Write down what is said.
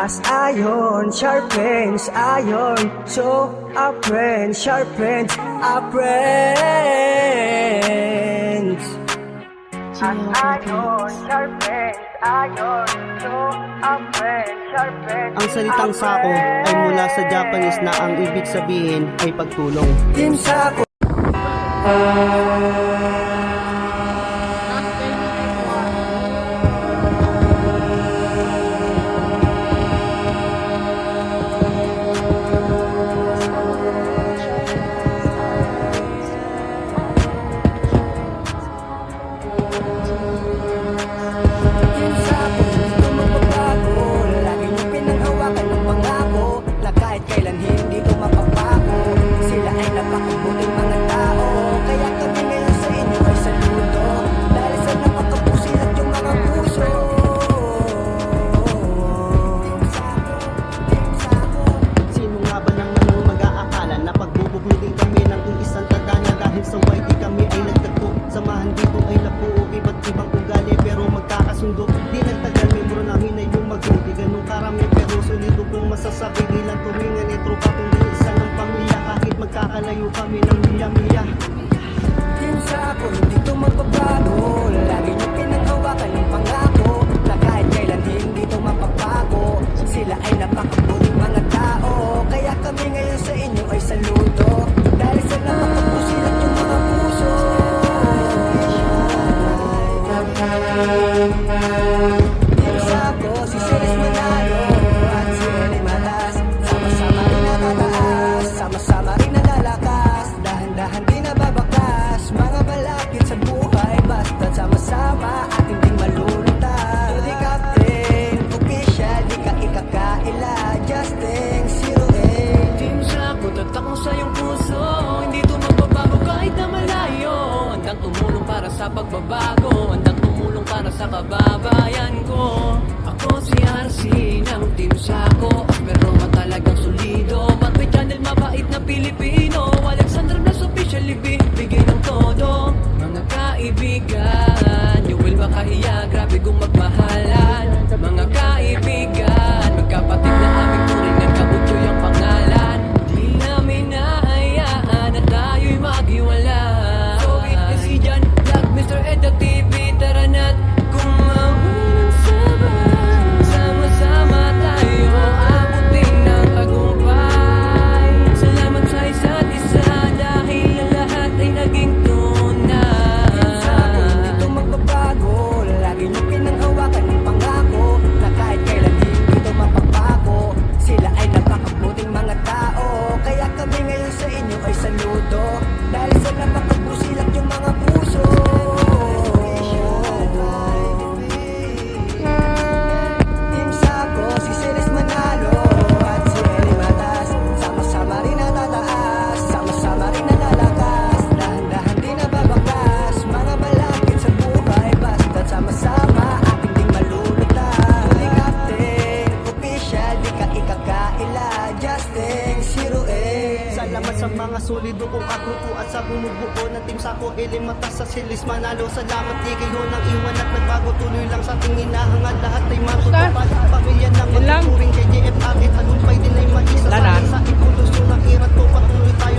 as iron sharpens iron, so our friends sharpens our friends. As iron sharpens iron, so our friends sharpens. Ang salitang sako ay mula sa Japanese na ang ibig sabihin ay pagtulong. Team Sako. Masasabi nilang tuwingan ni tropa kung di isa ng pamilya, kahit magkakalayo kami ng milya-milya. Team Sako, hindi to magbabago. Lagi niyo pinanghawakan ng pangako na kahit kailan hindi to mapapago. Sila ay napakabuting mga tao, kaya kami ngayon sa inyo ay saludo. Dahil sa napakapusilat yung mga puso. Team Sako, si Ceres Manalo at si Eli Matas, sama-sama rin natataas, sama-sama rin nalalakas, dahan-dahan din nababakas, mga balakid sa buhay, basta't sama-sama at hindi malulutang. Di captain, official, di ka ikakaila, Justin, 08. Team Sako, tatak mo sa iyong puso, hindi to magbabago kahit na malayo. Handang tumulong para sa pagbabago, handang tumulong para sa kababayan ko. Ako si RC ng Team Sako, pero matalagang solido. Batway channel, mabait na Pilipino, Alexander Blas officially bigay ng todo. Mga kaibigan, you will makahiya, grabe kung magmahalan. Mga kaibigan, magkapatid na aming turingan, kabutyo yung pangalan. Di namin nahayaan na tayo'y maghiwala. So witness si John Vlog, Mr. Edo TV, tara na't kumawalan sabay. Sama-sama tayo, abutin ng tagumpay. Salamat sa isa't isa, dahil ang lahat ay naging tunay. Sako, hindi to magbabago. Lagi niyo pinanghawakan ng pangako na kahit kailan hindi to mapapago. Sila ay napakabuting mga tao, kaya kami ngayon sa inyo ay saludo. Dahil sa napakabusilat yung mga puso. Team Sako, si Ceres Manalo at si Eli Matas, sama-sama rin natataas, sama-sama rin nalalakas, dahan-dahan din nababakas, mga balakid sa buhay, basta't sama-sama at hindi malulutang. Di captain, official, di ka ikakaila, Justin, 08. Salamat sa mga solido kong kagrupo at sa bumubuo ng Team Sako, Eli Matas sa Silis Manalo. Salamat di kayo nang iwan at nagbago, tuloy lang sa ating hinahangad, lahat ay matutupad. Pamilya na magtuturing kay JF Agit, tagumpay din ay mag-isa sa sa ikulusyo ng irat ko, patuloy tayo